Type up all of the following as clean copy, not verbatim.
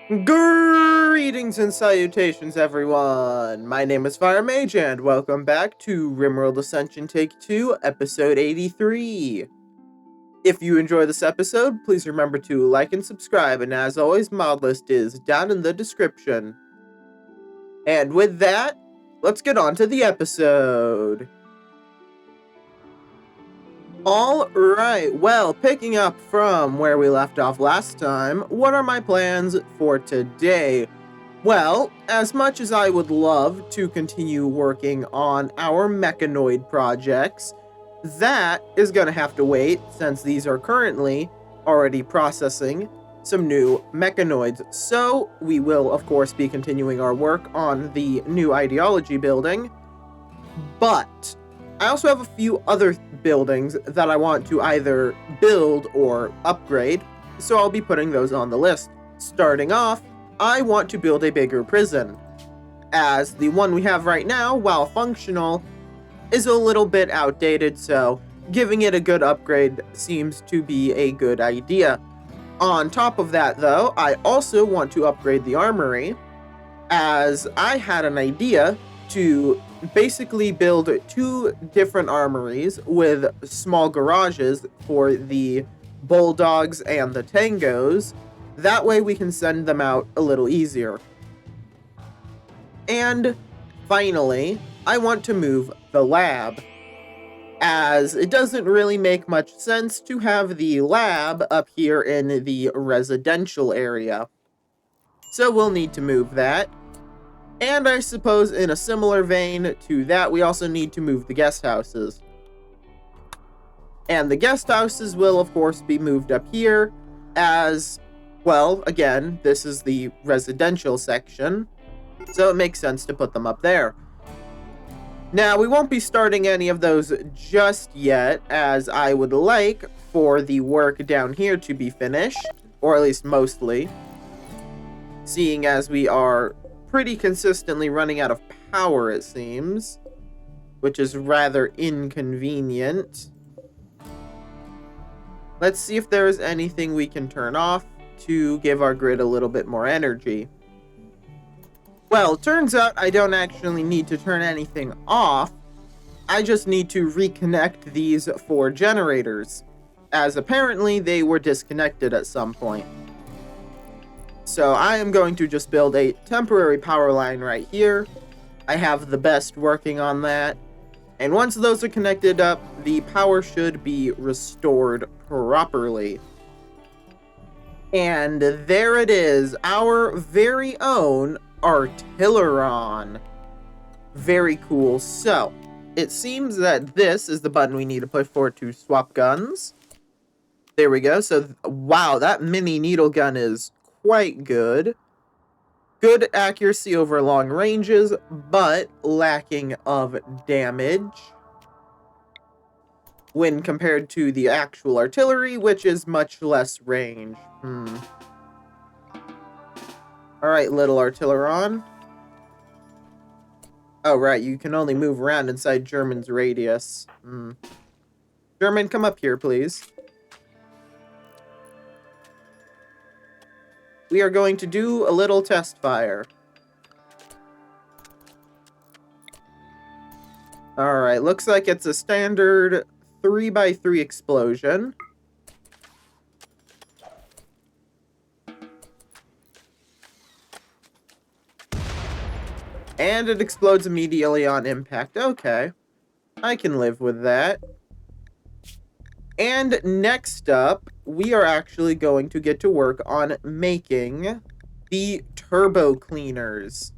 Greetings and salutations, everyone! My name is Fire Mage, and welcome back to Rimworld Ascension Take 2, Episode 83. If you enjoy this episode, please remember to like and subscribe, and as always, mod list is down in the description. And with that, let's get on to the episode. Alright, well, picking up from where we left off last time, what are my plans for today? Well, as much as I would love to continue working on our Mechanoid projects, that is going to have to wait since these are currently already processing some new Mechanoids. So we will, of course, be continuing our work on the new ideology building, but I also have a few other buildings that I want to either build or upgrade, so I'll be putting those on the list. Starting off, I want to build a bigger prison, as the one we have right now, while functional, is a little bit outdated, so giving it a good upgrade seems to be a good idea. On top of that, though, I also want to upgrade the armory, as I had an idea to basically build two different armories with small garages for the bulldogs and the tangos. That way we can send them out a little easier. And finally, I want to move the lab, as it doesn't really make much sense to have the lab up here in the residential area. So we'll need to move that. And I suppose in a similar vein to that, we also need to move the guest houses. And the guest houses will, of course, be moved up here as, well, again, this is the residential section, so it makes sense to put them up there. Now, we won't be starting any of those just yet, as I would like for the work down here to be finished, or at least mostly, seeing as we are pretty consistently running out of power, it seems, which is rather inconvenient. Let's see if there is anything we can turn off to give our grid a little bit more energy. Well, it turns out I don't actually need to turn anything off. I just need to reconnect these four generators, as apparently they were disconnected at some point. So I am going to just build a temporary power line right here. I have the best working on that. And once those are connected up, the power should be restored properly. And there it is, our very own Artilleron. Very cool. So, it seems that this is the button we need to push for to swap guns. There we go. So, wow, that mini needle gun is quite good. Good accuracy over long ranges, but lacking of damage when compared to the actual artillery, which is much less range. Alright, little Artilleron. Oh, right, you can only move around inside German's radius. German, come up here, please. We are going to do a little test fire. Alright, looks like it's a standard 3x3 explosion. And it explodes immediately on impact. Okay, I can live with that. And next up, we are actually going to get to work on making the turbo cleaners.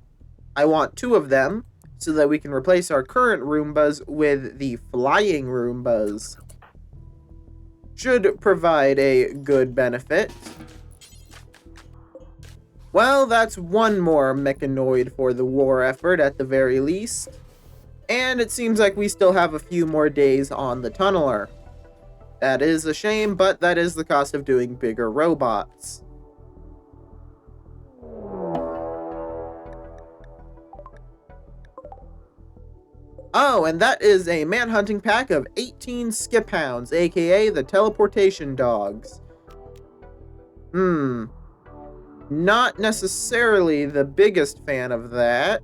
I want 2 of them so that we can replace our current Roombas with the flying Roombas. Should provide a good benefit. Well, that's one more Mechanoid for the war effort at the very least. And it seems like we still have a few more days on the tunneler. That is a shame, but that is the cost of doing bigger robots. Oh, and that is a manhunting pack of 18 skip hounds, aka the teleportation dogs. Not necessarily the biggest fan of that.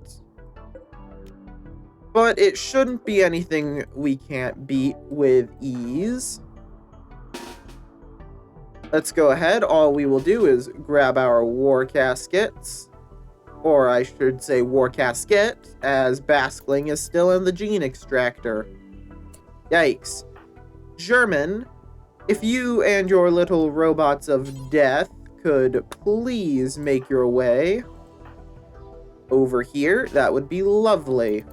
But it shouldn't be anything we can't beat with ease. Let's go ahead. All we will do is grab our war caskets. Or I should say war casket, as Baskling is still in the gene extractor. Yikes. German, if you and your little robots of death could please make your way over here, that would be lovely.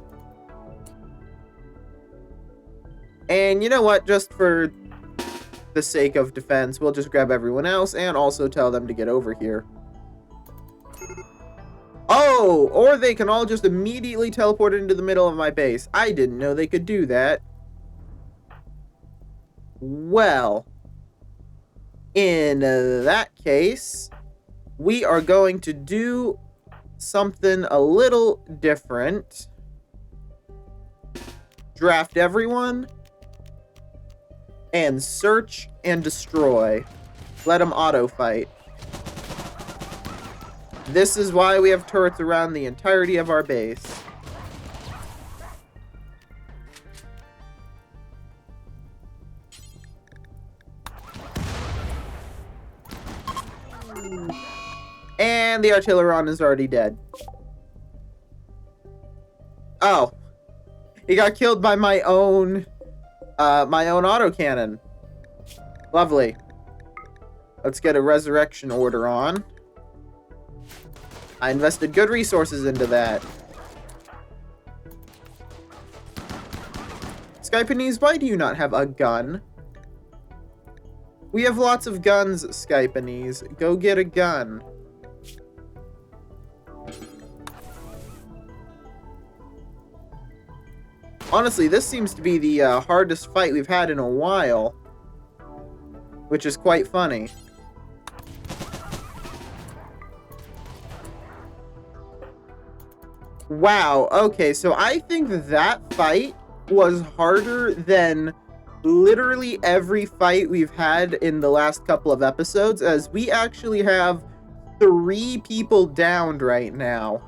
And you know what? Just for the sake of defense, we'll just grab everyone else and also tell them to get over here. Oh, or they can all just immediately teleport into the middle of my base. I didn't know they could do that. Well, in that case, we are going to do something a little different. Draft everyone. And search and destroy. Let them auto-fight. This is why we have turrets around the entirety of our base. And the Artilleron is already dead. Oh. He got killed by my own autocannon. Lovely. Let's get a resurrection order on. I invested good resources into that. Skypanese, why do you not have a gun? We have lots of guns, Skypanese. Go get a gun. Honestly, this seems to be the hardest fight we've had in a while. Which is quite funny. Wow, okay, so I think that fight was harder than literally every fight we've had in the last couple of episodes, as we actually have 3 people downed right now.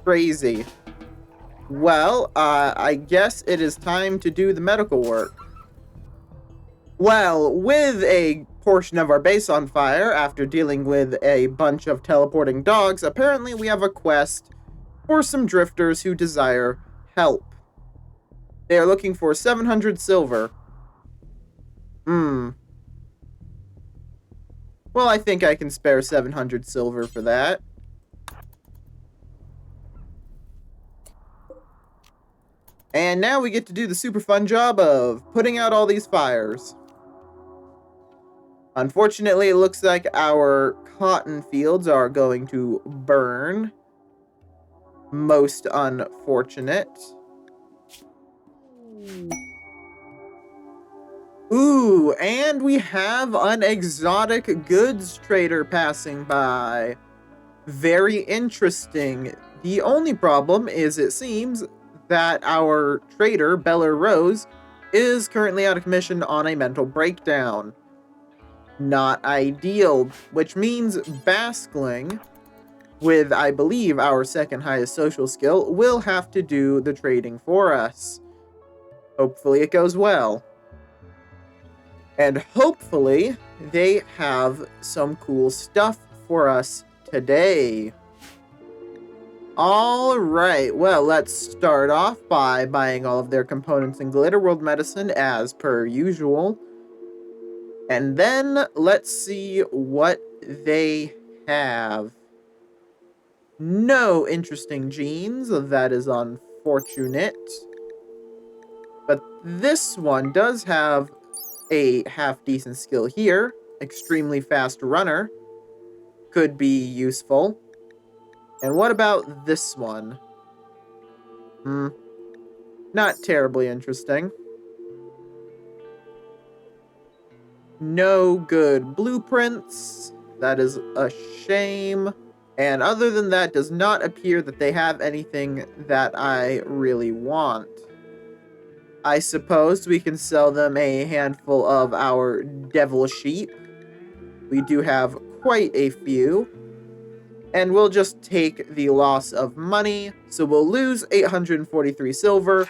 Crazy. Well, I guess it is time to do the medical work. Well, with a portion of our base on fire, after dealing with a bunch of teleporting dogs, apparently we have a quest for some drifters who desire help. They are looking for 700 silver. Well, I think I can spare 700 silver for that. And now we get to do the super fun job of putting out all these fires. Unfortunately, it looks like our cotton fields are going to burn. Most unfortunate. Ooh, and we have an exotic goods trader passing by. Very interesting. The only problem is it seems that our trader, Bella Rose, is currently out of commission on a mental breakdown. Not ideal, which means Baskling, with, I believe, our second highest social skill, will have to do the trading for us. Hopefully it goes well. And hopefully they have some cool stuff for us today. Alright, well, let's start off by buying all of their components in Glitterworld Medicine as per usual. And then let's see what they have. No interesting genes, that is unfortunate. But this one does have a half-decent skill here. Extremely fast runner. Could be useful. And what about this one? Not terribly interesting. No good blueprints. That is a shame. And other than that, does not appear that they have anything that I really want. I suppose we can sell them a handful of our devil sheep. We do have quite a few. And we'll just take the loss of money. So we'll lose 843 silver.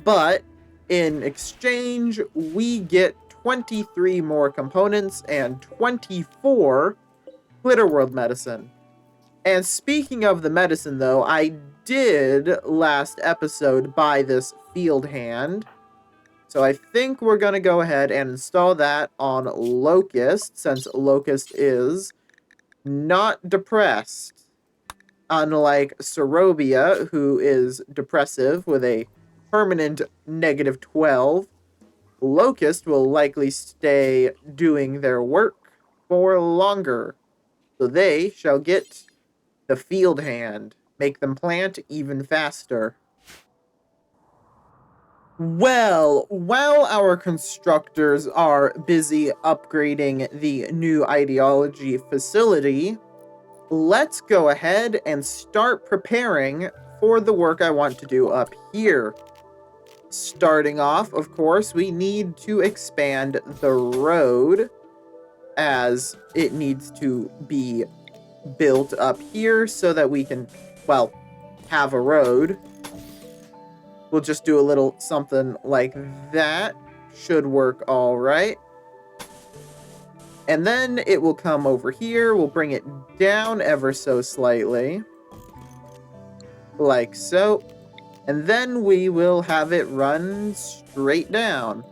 But in exchange, we get 23 more components and 24 Glitterworld medicine. And speaking of the medicine, though, I did last episode buy this field hand. So I think we're going to go ahead and install that on Locust, since Locust is not depressed. Unlike Sorobia, who is depressive with a permanent -12, Locust will likely stay doing their work for longer. So they shall get the field hand, make them plant even faster. Well, while our constructors are busy upgrading the new ideology facility, let's go ahead and start preparing for the work I want to do up here. Starting off, of course, we need to expand the road, as it needs to be built up here so that we can, well, have a road. We'll just do a little something like that. Should work all right. And then it will come over here. We'll bring it down ever so slightly. Like so. And then we will have it run straight down.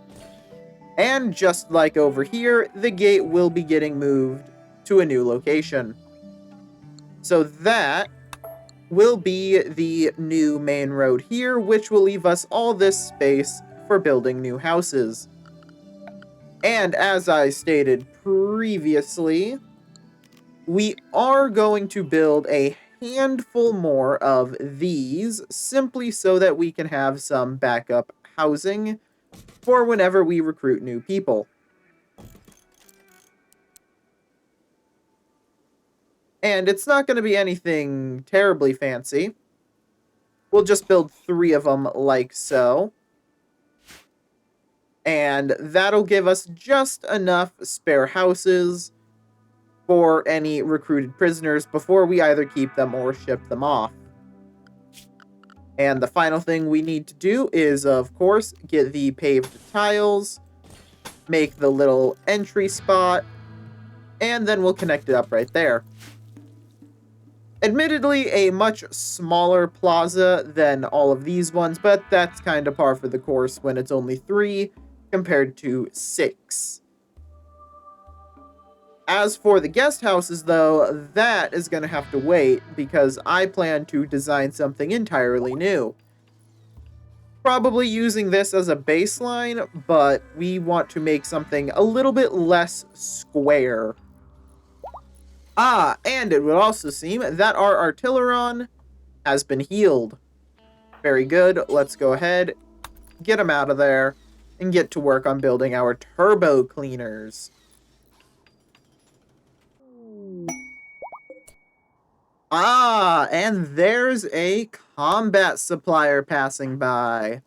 And just like over here, the gate will be getting moved to a new location. So that will be the new main road here, which will leave us all this space for building new houses. And as I stated previously, we are going to build a handful more of these, simply so that we can have some backup housing for whenever we recruit new people. And it's not going to be anything terribly fancy. We'll just build 3 of them like so. And that'll give us just enough spare houses for any recruited prisoners before we either keep them or ship them off. And the final thing we need to do is, of course, get the paved tiles, make the little entry spot, and then we'll connect it up right there. Admittedly, a much smaller plaza than all of these ones, but that's kind of par for the course when it's only 3 compared to 6. As for the guest houses, though, that is going to have to wait because I plan to design something entirely new. Probably using this as a baseline, but we want to make something a little bit less square. Ah, and it would also seem that our Artilleron has been healed. Very good. Let's go ahead, get him out of there, and get to work on building our turbo cleaners. Ah, and there's a combat supplier passing by.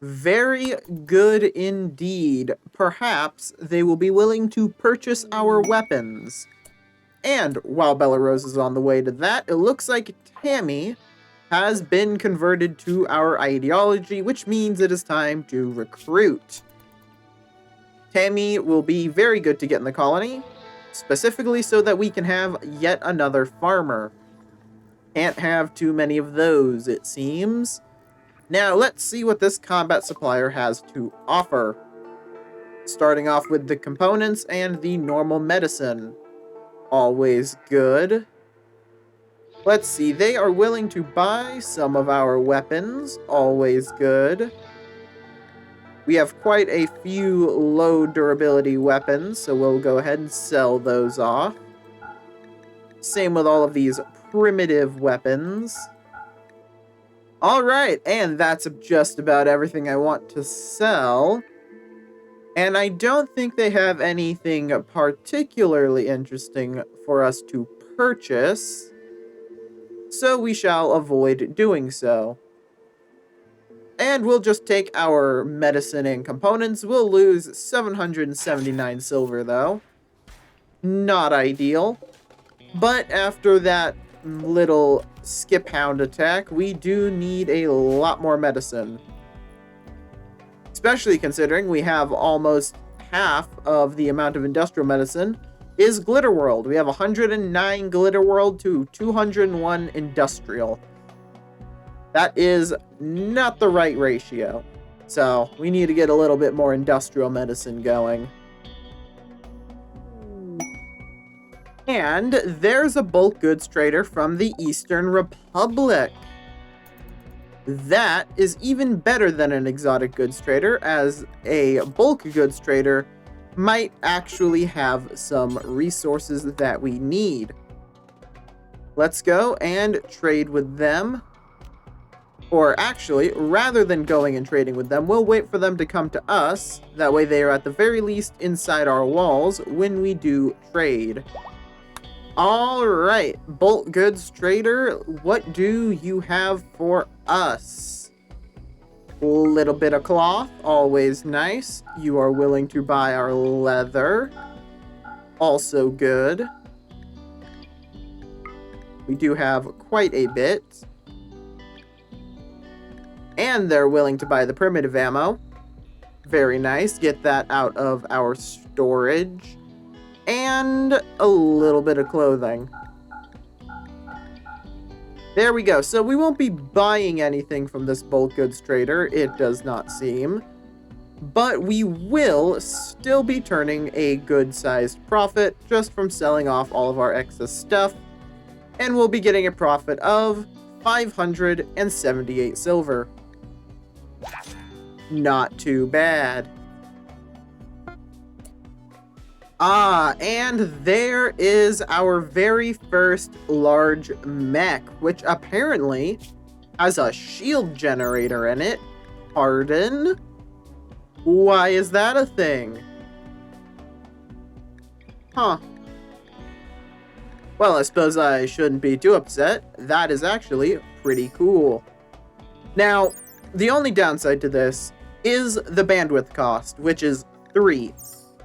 Very good indeed. Perhaps they will be willing to purchase our weapons. And while Bellarose is on the way to that, it looks like Tammy has been converted to our ideology, which means it is time to recruit. Tammy will be very good to get in the colony, specifically so that we can have yet another farmer. Can't have too many of those, it seems. Now, let's see what this combat supplier has to offer. Starting off with the components and the normal medicine. Always good. Let's see, they are willing to buy some of our weapons. Always good. We have quite a few low durability weapons, so we'll go ahead and sell those off. Same with all of these primitive weapons. Alright, and that's just about everything I want to sell. And I don't think they have anything particularly interesting for us to purchase, so we shall avoid doing so. And we'll just take our medicine and components. We'll lose 779 silver, though. not ideal. But after that little skip hound attack, we do need a lot more medicine. Especially considering we have almost half of the amount of industrial medicine is Glitterworld. We have 109 Glitterworld to 201 industrial. That is not the right ratio. So we need to get a little bit more industrial medicine going. And there's a bulk goods trader from the Eastern Republic. That is even better than an exotic goods trader, as a bulk goods trader might actually have some resources that we need. Let's go and trade with them. Or actually, rather than going and trading with them, we'll wait for them to come to us. That way they are at the very least inside our walls when we do trade. Alright, bulk goods trader, what do you have for us? A little bit of cloth, always nice. You are willing to buy our leather. Also good. We do have quite a bit. And they're willing to buy the primitive ammo. Very nice. Get that out of our storage. And a little bit of clothing. There we go. So we won't be buying anything from this bulk goods trader, it does not seem. But we will still be turning a good-sized profit just from selling off all of our excess stuff. And we'll be getting a profit of 578 silver. Not too bad. And there is our very first large mech, which apparently has a shield generator in it. Pardon? Why is that a thing? Huh. Well, I suppose I shouldn't be too upset. That is actually pretty cool. Now, the only downside to this is the bandwidth cost, which is 3.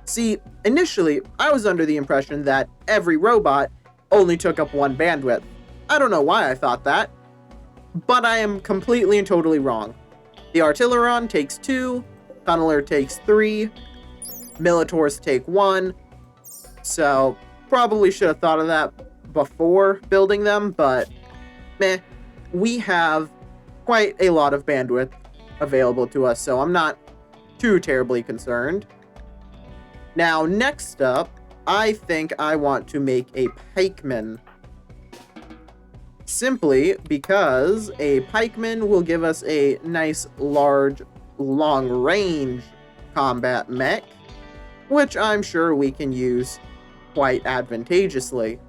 See, initially, I was under the impression that every robot only took up 1 bandwidth. I don't know why I thought that, but I am completely and totally wrong. The Artilleron takes 2, Tunneler takes 3, Militors take 1, so probably should have thought of that before building them, but meh, we have quite a lot of bandwidth available to us, so I'm not too terribly concerned. Now, next up, I think I want to make a pikeman. Simply because a pikeman will give us a nice, large, long-range combat mech, which I'm sure we can use quite advantageously.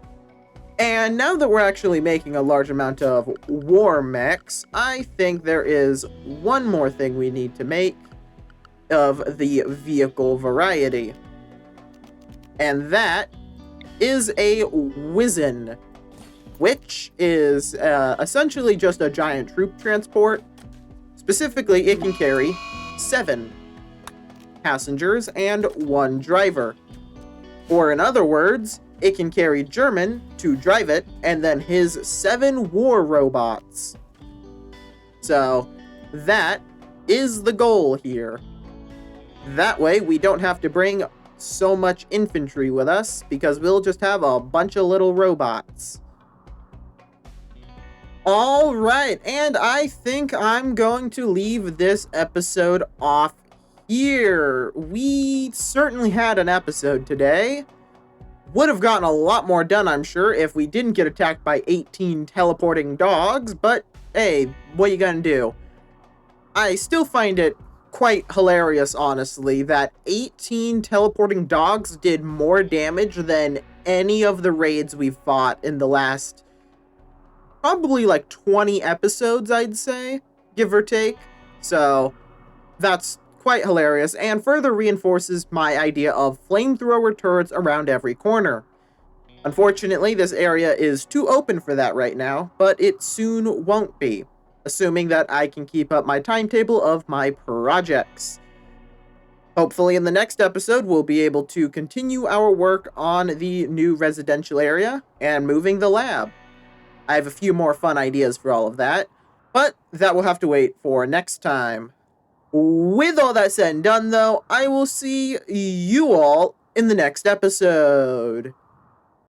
And now that we're actually making a large amount of war mechs, I think there is one more thing we need to make of the vehicle variety. And that is a Wizen, which is essentially just a giant troop transport. Specifically, it can carry 7 passengers and 1 driver. Or in other words, it can carry German to drive it, and then his 7 war robots. So, that is the goal here. That way, we don't have to bring so much infantry with us, because we'll just have a bunch of little robots. Alright, and I think I'm going to leave this episode off here. We certainly had an episode today. Would have gotten a lot more done, I'm sure, if we didn't get attacked by 18 teleporting dogs, but hey, what you gonna do? I still find it quite hilarious, honestly, that 18 teleporting dogs did more damage than any of the raids we've fought in the last probably like 20 episodes, I'd say, give or take. So that's quite hilarious and further reinforces my idea of flamethrower turrets around every corner. Unfortunately, this area is too open for that right now, but it soon won't be, assuming that I can keep up my timetable of my projects. Hopefully, in the next episode, we'll be able to continue our work on the new residential area and moving the lab. I have a few more fun ideas for all of that, but that will have to wait for next time. With all that said and done, though, I will see you all in the next episode.